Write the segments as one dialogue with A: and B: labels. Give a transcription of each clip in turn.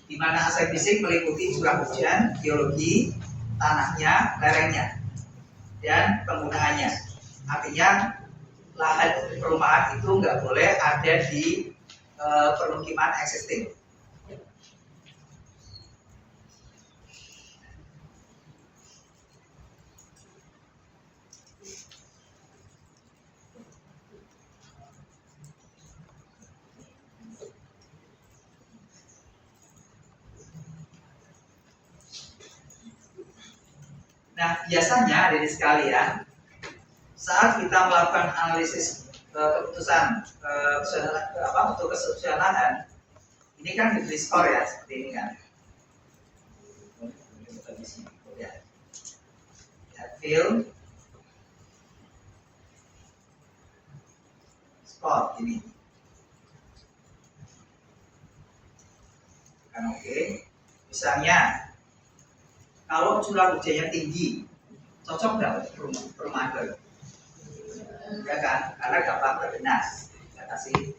A: di mana aspek fisik meliputi curah hujan, geologi, tanahnya, lerengnya, dan penggunaannya. Artinya lahan perumahan itu nggak boleh ada di permukiman existing. Nah, biasanya dari sekalian, saat kita melakukan analisis keputusan untuk kesesuaian lahan, ini kan diberi skor ya, seperti ini kan. Fill skor ini. Kan oke. Misalnya kalau curah hujannya tinggi, cocok nggak untuk perumahan baru? Ya kan, karena gampang terkena. Saya kasih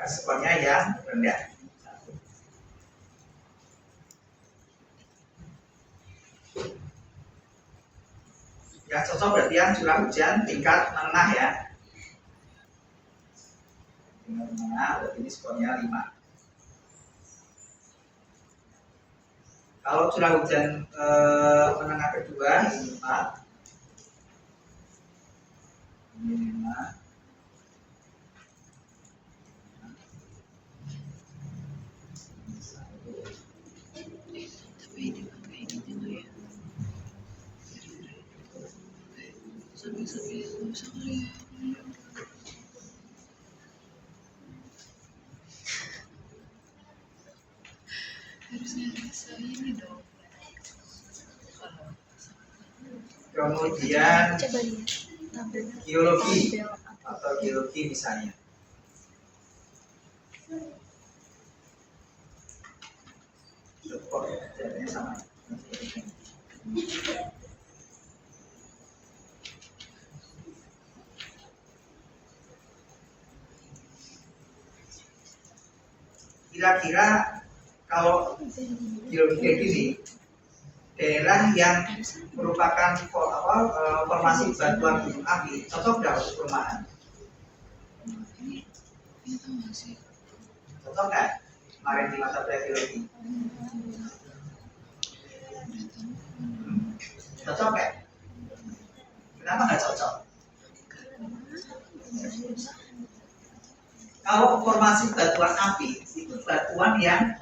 A: skornya yang rendah. Yang cocok berarti yang curah hujan tingkat menengah ya. Menengah, berarti ini skornya 5. Kalau curah hujan menengah kedua ini 4. Ini 5. Kemudian geologi atau geologi misalnya. Sama. Kira-kira kalau geologi kayak gini, daerah yang merupakan formasi batuan gunung api cocok nggak untuk perumahan? Cocok nggak? Kemarin di mata pelajaran geologi. Cocok nggak? Kenapa nggak cocok? Kalau formasi batuan api itu batuan yang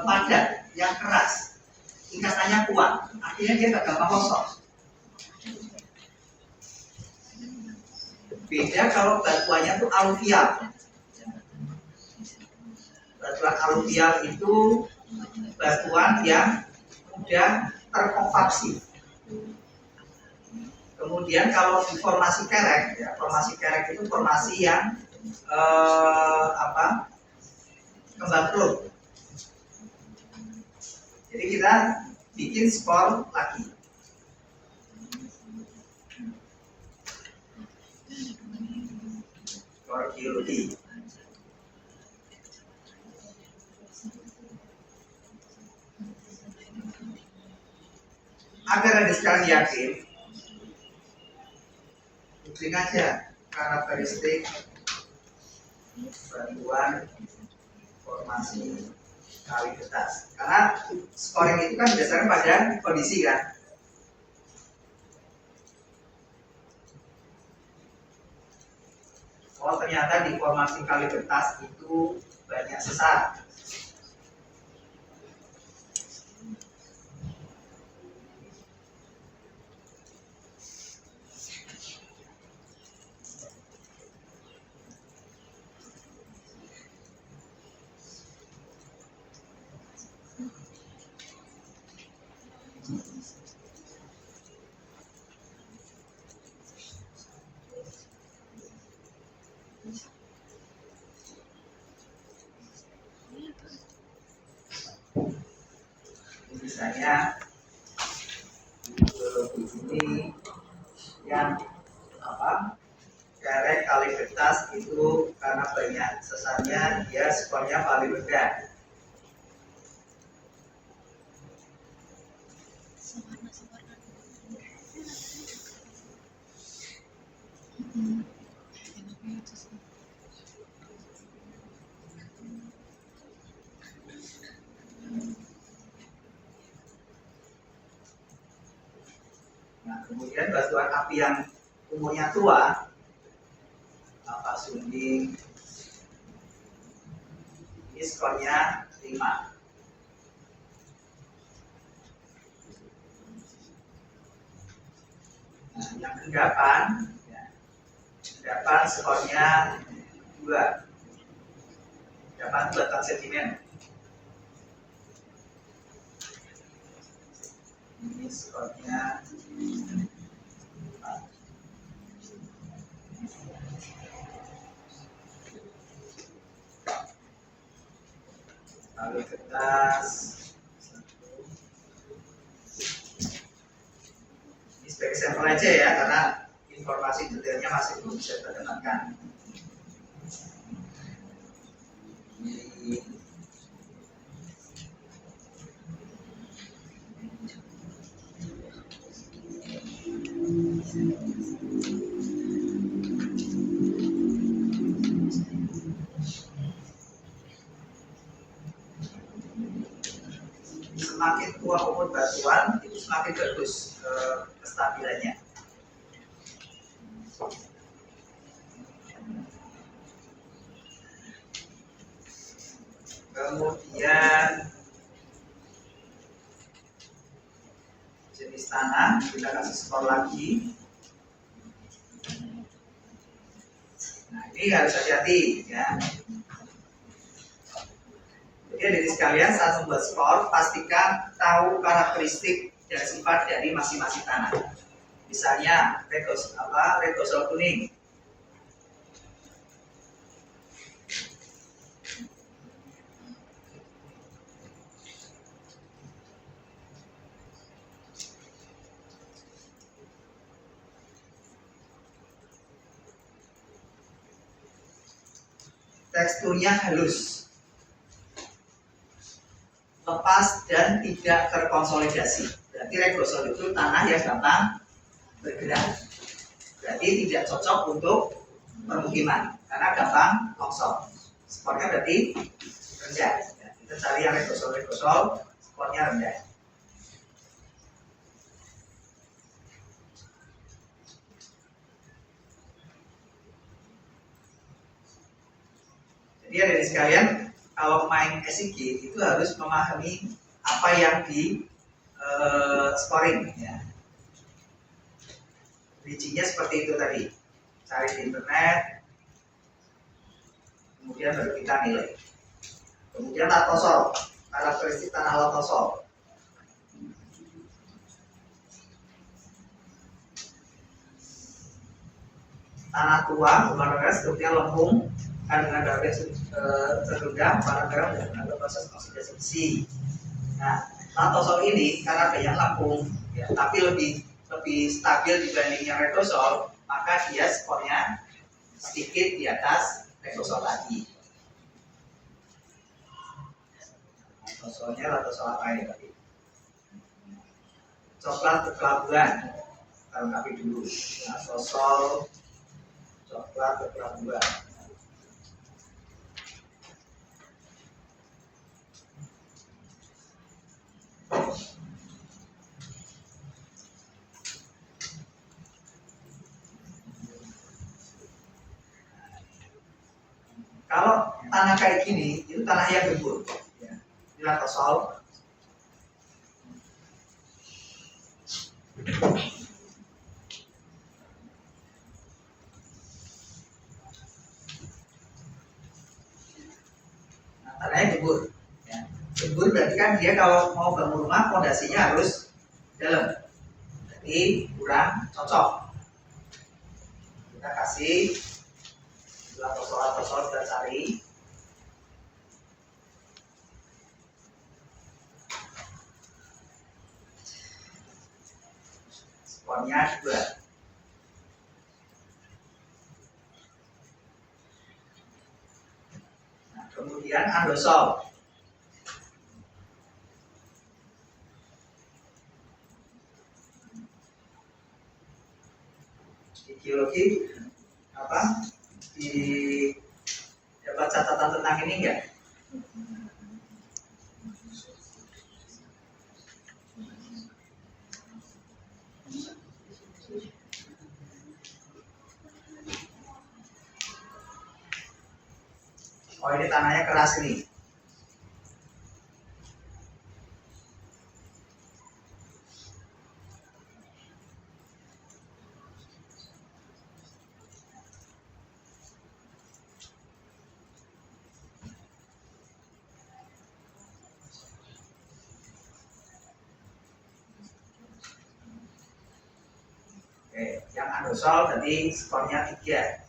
A: padat, yang keras, ikatannya kuat, artinya dia nggak gampang kosong. Beda kalau batuannya itu aluvial. Batuan aluvial itu batuan yang mudah terkompaksi. Kemudian kalau di formasi kerek, ya, formasi kerek itu formasi yang kembang perut. Jadi kita bikin skor lagi. Skor geologi. Agar ada sekalian yakin, bikin aja karakteristik batuan formasi kali kertas. Karena scoring itu kan berdasarkan pada kondisi kan. Oh ternyata di formasi kali kertas itu banyak sesar. Misalnya ini Yang apa? Lereng kali kertas itu karena banyak sesarnya, dia skornya paling rendah. Nah, kemudian batuan api yang umurnya tua, apa sunding, ini skornya 5. Nah, yang endapan, ya, endapan skornya 2. Endapan buatan sedimen. Ini skornya 4. Lalu kertas. Ini sebagai sampel aja ya, karena informasi detailnya masih belum bisa kita dapatkan. Semakin tua umur batuan itu semakin bagus kestabilannya. Kemudian jenis tanah kita kasih skor lagi. Nah, ini harus hati-hati ya. Jadi dari sekalian saat membuat skor, pastikan tahu karakteristik dan sifat dari masing-masing tanah. Misalnya regosol kuning. Teksturnya halus, lepas dan tidak terkonsolidasi. Berarti regosol itu tanah yang gampang bergerak. Berarti tidak cocok untuk permukiman karena gampang longsor. Skornya berarti rendah. Ya, kita cari yang regosol, skornya rendah. Jadi dari sekalian, kalau main SIG itu harus memahami apa yang di scoring ya. Rincinya seperti itu tadi, cari di internet, kemudian baru kita nilai. Kemudian latosol, karakteristik tanah latosol. Tanah tua, kemarin seperti lempung, kandungan darahnya terendam, barang-barang dengan proses oksidasi besi. Nah, latosol ini karena banyak lempung, ya, tapi lebih stabil dibanding yang regosol, maka dia skornya sedikit di atas regosol lagi. Latosol apa ya tadi? Coklat berkelabuan, kita lengkapi dulu. Latosol coklat berkelabuan. Kalau tanah kayak gini, itu tanah yang gembur. Ya. Ini latosol. Nah, tanahnya gembur. Ya. Gembur berarti kan dia kalau mau bangun rumah, fondasinya harus dalam. Jadi kurang cocok. Kita kasih latosol kita cari. Skornya 2. kemudian andosol. Di geologi apa? Di dapat catatan tentang ini enggak? Oh, ini tanahnya keras ini. Oke, yang andosol tadi skornya 3.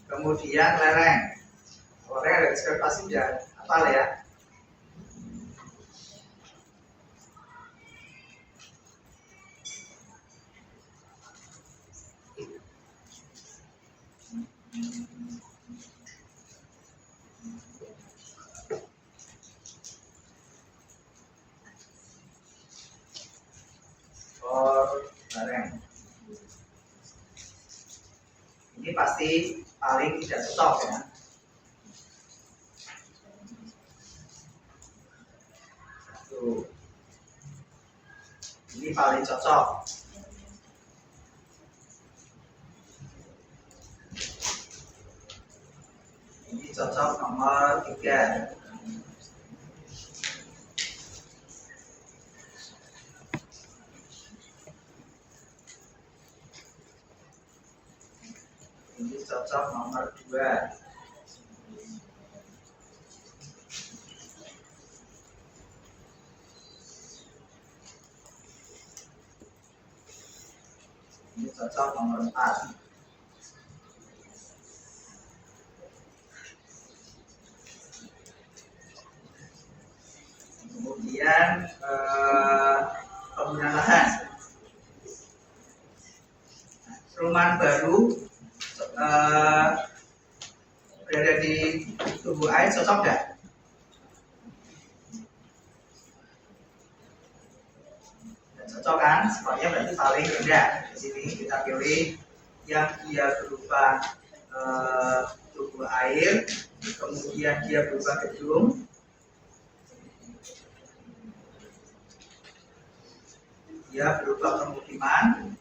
A: Kemudian lereng. Lereng ada diskret pasti udah hafal ya. Lereng. Ini pasti paling tidak cocok ya. Tuh. Ini paling cocok. Ini cocok nomor 3. Ini cocok nomor 2. Ini cocok nomor 4. Kemudian penggunaan lahan. Perumahan baru berada di tubuh air cocok nggak? Cocok kan? Skornya berarti paling rendah. Di sini kita pilih yang dia berupa tubuh air, kemudian dia berupa gedung, dia berupa pemukiman,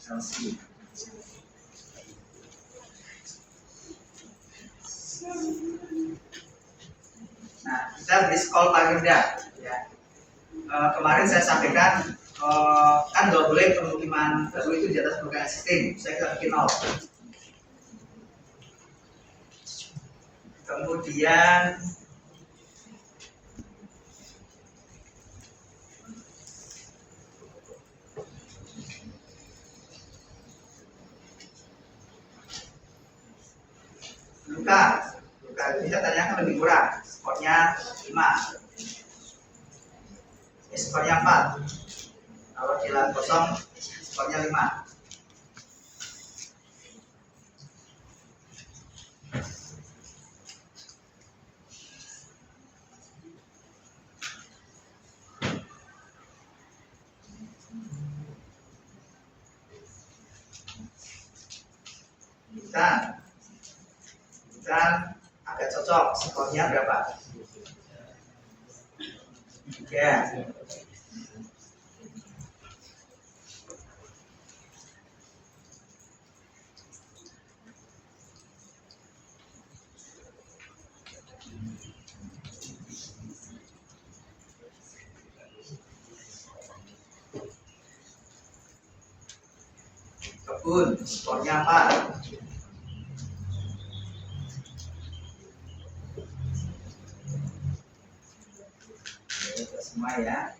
A: Celsius. Nah, kita beri skor paling rendah. Ya. Kemarin saya sampaikan kan nggak boleh pemukiman baru itu di atas permukaan existing. Saya kira bikin 0. Kemudian luka itu bisa tanyakan lebih murah, skornya 5. Skornya 4. Kalau di lahan kosong skornya 5. Intan agak cocok, skornya berapa? 3. Kebun, skornya 4. Oke, semua ya.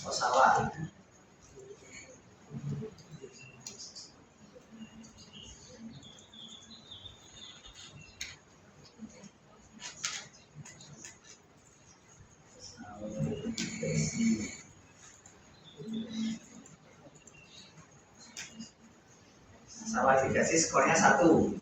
A: Oh, sawah. Sawah dikasih skornya 1.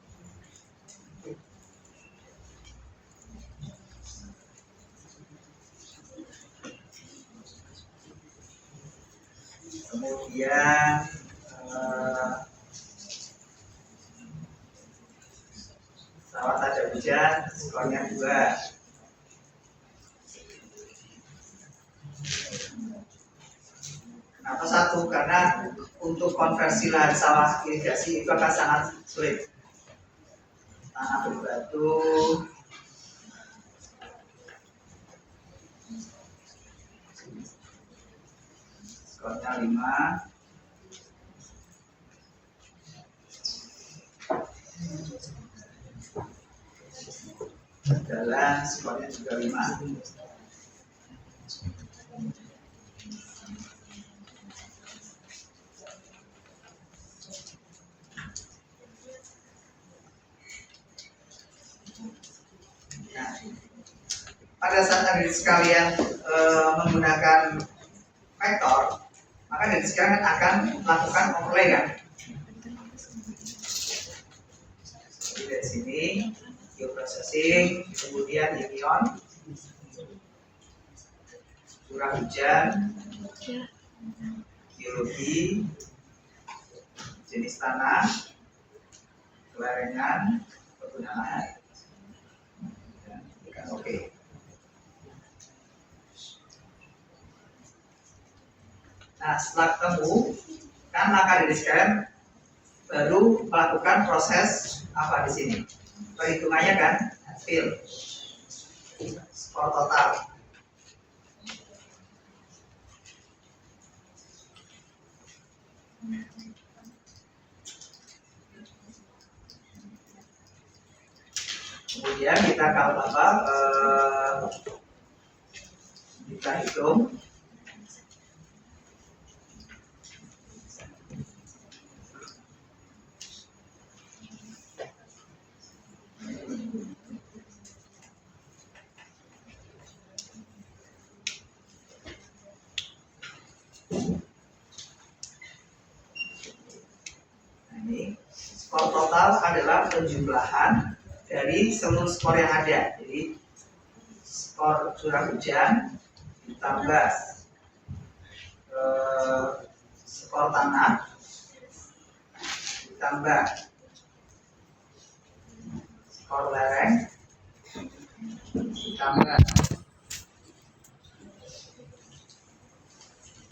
A: Kemudian sawah tak ada hujan, skornya 2. Kenapa 1? Karena untuk konversi lahan sawah irigasi itu akan sangat sulit. Tanah berbatu, skornya 5. Jalan, skornya juga 5. Nah, pada saat adik sekalian menggunakan vektor, maka adik sekalian akan melakukan overlay kan? Jadi dari sini geoprocessing, kemudian ion, curah hujan, geologi, jenis tanah, kelarengan, penggunaan. Oke. Nah, setelah ketemu, kan maka dari sekalian baru melakukan proses apa di sini? Perhitungannya kan, fill, skor total. Kemudian kita kalau kita hitung skor total adalah penjumlahan dari seluruh skor yang ada. Jadi skor curah hujan ditambah skor tanah ditambah skor lereng ditambah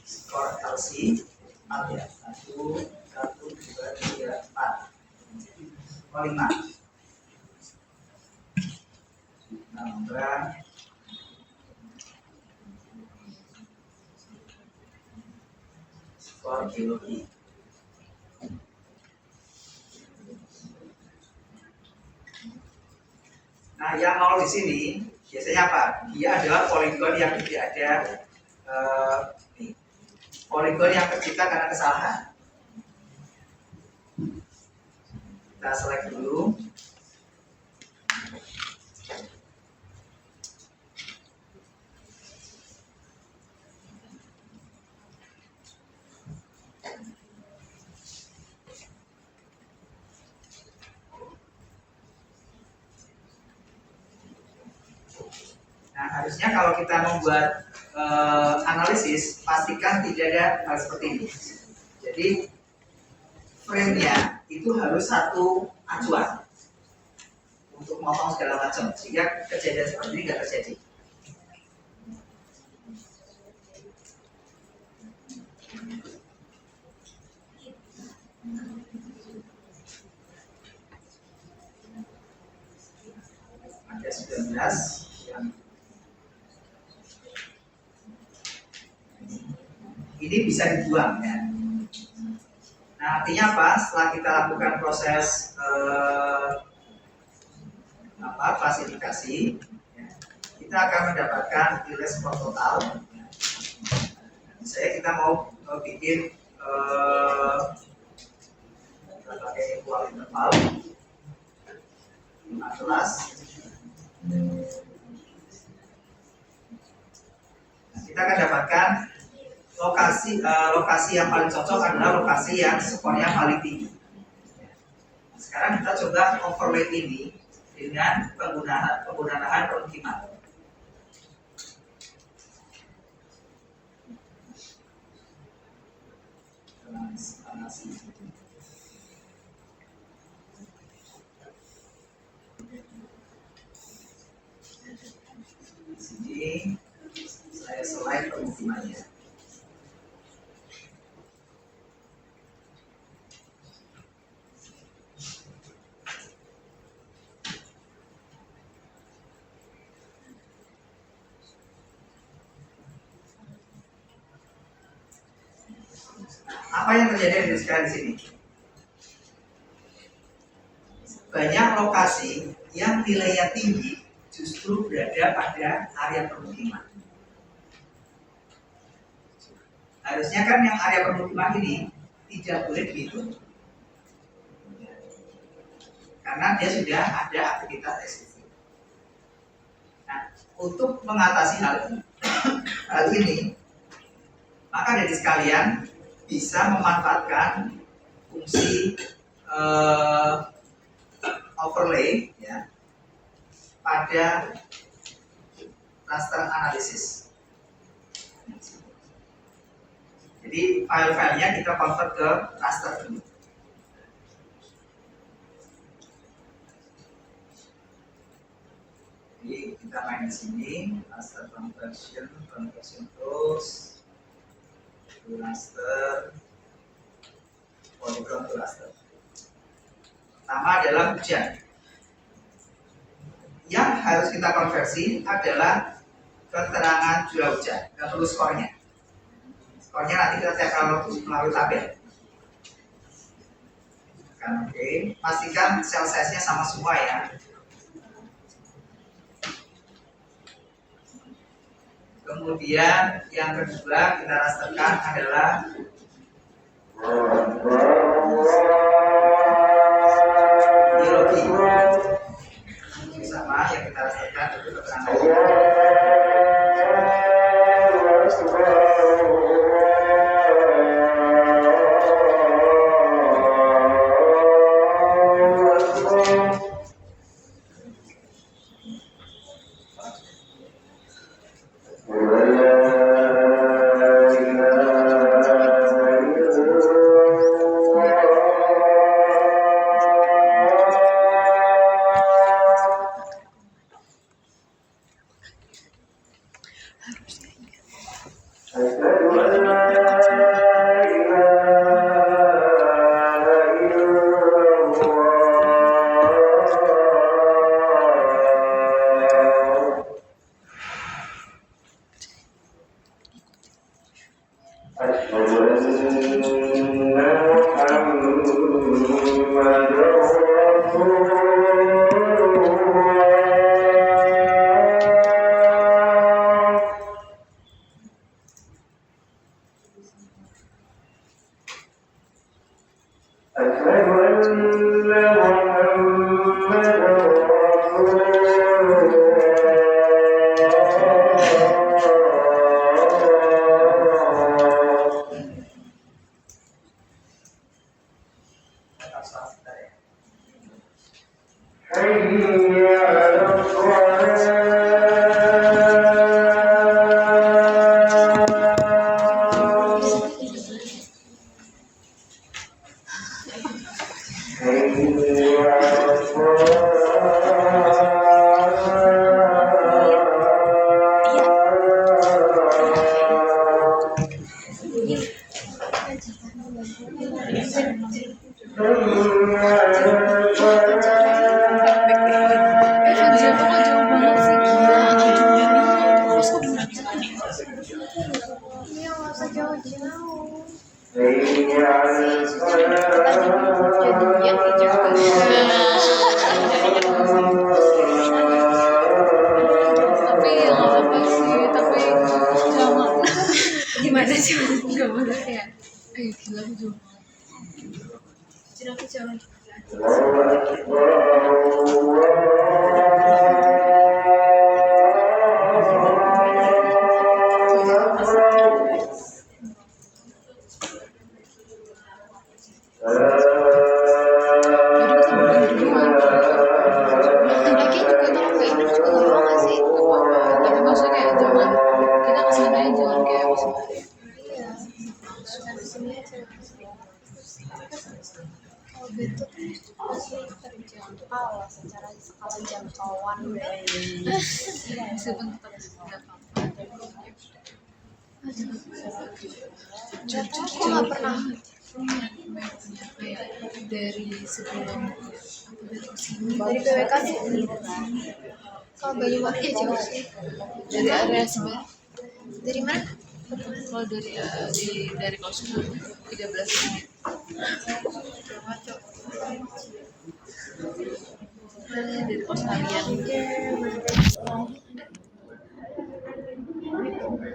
A: skor LC 4 ya, 1, 2, 3, 4, skor 5 tambah skor geologi. Nah, yang 0 di sini biasanya apa? Dia adalah poligon yang tidak ada poligon yang tercipta karena kesalahan. Kita select dulu. Nah, harusnya kalau kita membuat analisis, pastikan tidak ada hal seperti ini. Jadi frame-nya itu harus satu acuan untuk motong segala macam sehingga kejadian seperti ini nggak terjadi. Ada 19 yang ini bisa dibuang ya. Nah, artinya apa? Setelah kita lakukan proses klasifikasi, ya, kita akan mendapatkan nilai skor total. Misalnya kita mau bikin kita pakai equal interval 15. Nah, kita akan dapatkan lokasi yang paling cocok adalah lokasi yang skornya paling tinggi. Sekarang kita coba overlay ini dengan penggunaan permukiman. Di sini saya slide permukimannya. Apa yang terjadi sekarang di sini? Banyak lokasi yang nilainya tinggi justru berada pada area permukiman. Harusnya kan yang area permukiman ini tidak boleh dihitung, karena dia sudah ada aktivitas existing. Nah, untuk mengatasi hal ini, maka dari sekalian bisa memanfaatkan fungsi overlay ya pada raster analisis. Jadi file-filenya kita convert ke raster dulu. Jadi kita main di sini raster conversion tools. Raster, polygon raster. Pertama adalah hujan. Yang harus kita konversi adalah keterangan curah hujan. Nggak perlu skornya. Skornya nanti kita cek melalui tabel. Oke, pastikan cell size-nya sama semua ya. Kemudian yang kedua kita rasterkan adalah biologi. Sama yang kita rasterkan itu keterangan.
B: jauh. Jadi aku jalan.
C: Tapi maksudnya kayak jangan kita kesananya jangan kayak musim hari.
B: Iya. Dari sini aja. Kalau bentuk masih terjangkau lah secara skala jangkauan.
C: Meskipun tetap tidak apa-apa.
B: Aku nggak pernah
C: punya kayak dari sebelum dari sini
B: dari PWK sih. Kalau Banyuwangi ya jauh sih.
C: dari area sebenarnya
B: Dari mana?
C: kalau dari kos 13 menit dari kos kalian